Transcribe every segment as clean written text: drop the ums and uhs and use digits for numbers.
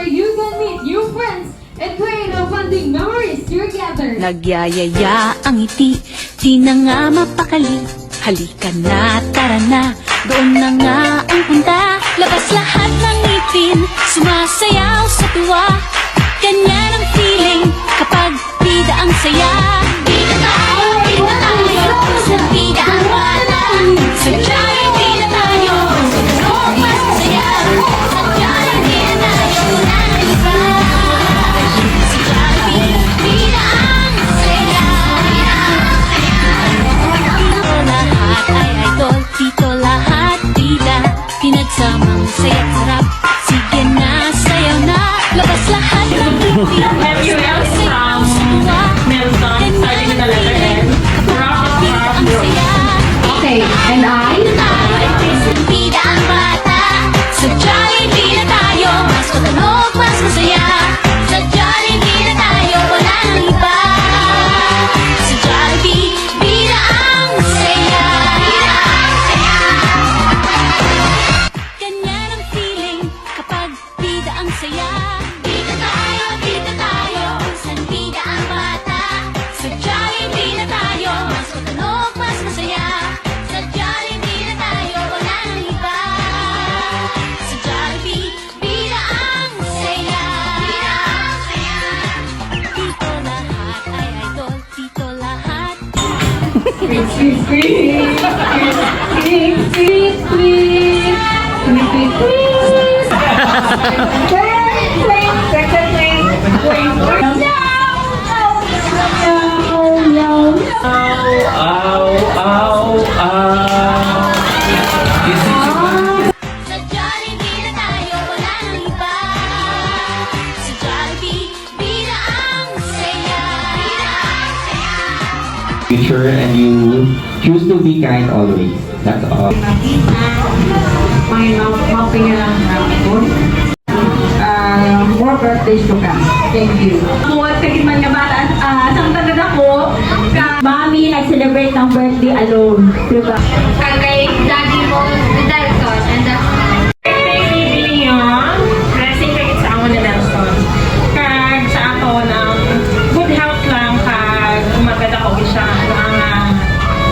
where you can meet new friends and create a bonding memories together. Nagyayaya ang ngiti, di na nga mapakali. Halika na, tara na, doon na nga ang punta. Labas lahat ng ngipin, sumasayaw sa tuwa. Ganyan ang feeling kapag bida ang saya. Bida tayo, sa bida ang bata. Sadya'y bida tayo, sa mas masaya. Sadya'y bida tayo ng iba. Sadya'y bida ang saya. Dito lahat ay idol, dito lahat bida. Pinagsamang saya't sarap, sige na, sayaw na. Labas lahat ng ngipin, sumasayaw sa tuwa. Ganyan ang feeling kapag bida ang saya. Okay, and I? Bida ang bata, sadya'y bida tayo. Mas matanog, mas masaya. Sadya'y bida tayo, wala nang iba. Sadya'y bida ang saya. Ganyan ang feeling kapag bida ang saya. Bida tayo, san bida ang bata. Sadya'y bida tayo, mas matanog, mas masaya. Sadya'y bida tayo, wala nang iba. Sadya'y bida ang saya. Dito lahat ay idol, dito lahat. Squeak, squeak, squeak. Squeak, squeak, squeak. Squeak, squeak, squeak. Clink, clink, second clink. Clink, clink. Meow, meow, meow. Ow, ow, ow. Sadya'y bida tayo, wala nang iba. Sadya'y bida ang saya. Future and you choose to be kind always. That's all. My helping more birthdays to come. Thank you. Buwan ka man nga bata, sang tagad ako, mami nag-celebrate ng birthday alone. Diba? Kagay, daddy mo, Delton, and the Bibili yun, blessing kayo sa ako na Nelson. Kag sa ako ng good health lang, kag umagad ako siya,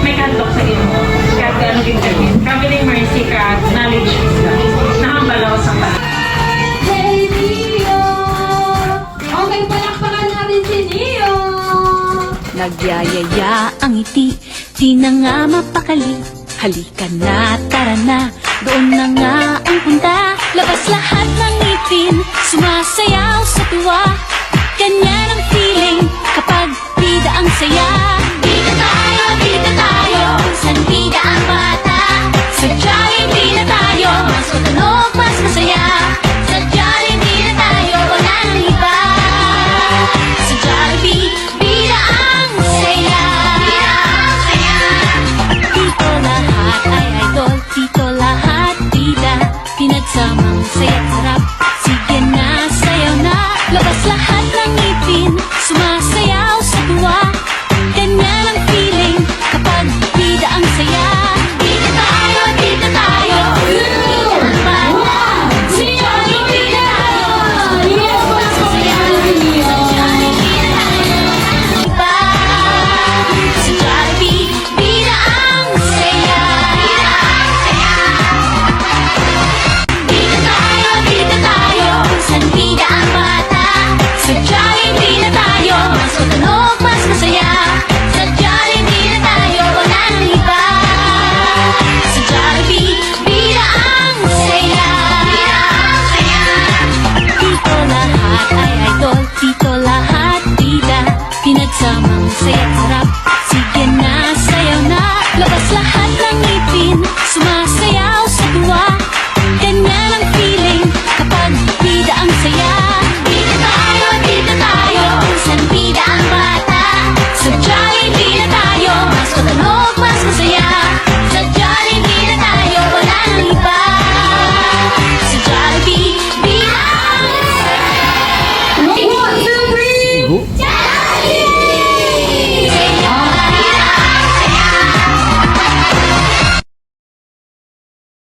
may kantok sa ino. Kag ano ginagin, kabiling mercy, kag knowledge wisdom. Nakambalaw sa pala. Hey, Neo! Okay, palakpakan natin si Neo! Nagyayaya ang ngiti, di na nga mapakali. Halika na, tara na, doon na nga ang punta. Labas lahat ng ngipin, sumasayaw sa tuwa. Ganyan ang feeling kapag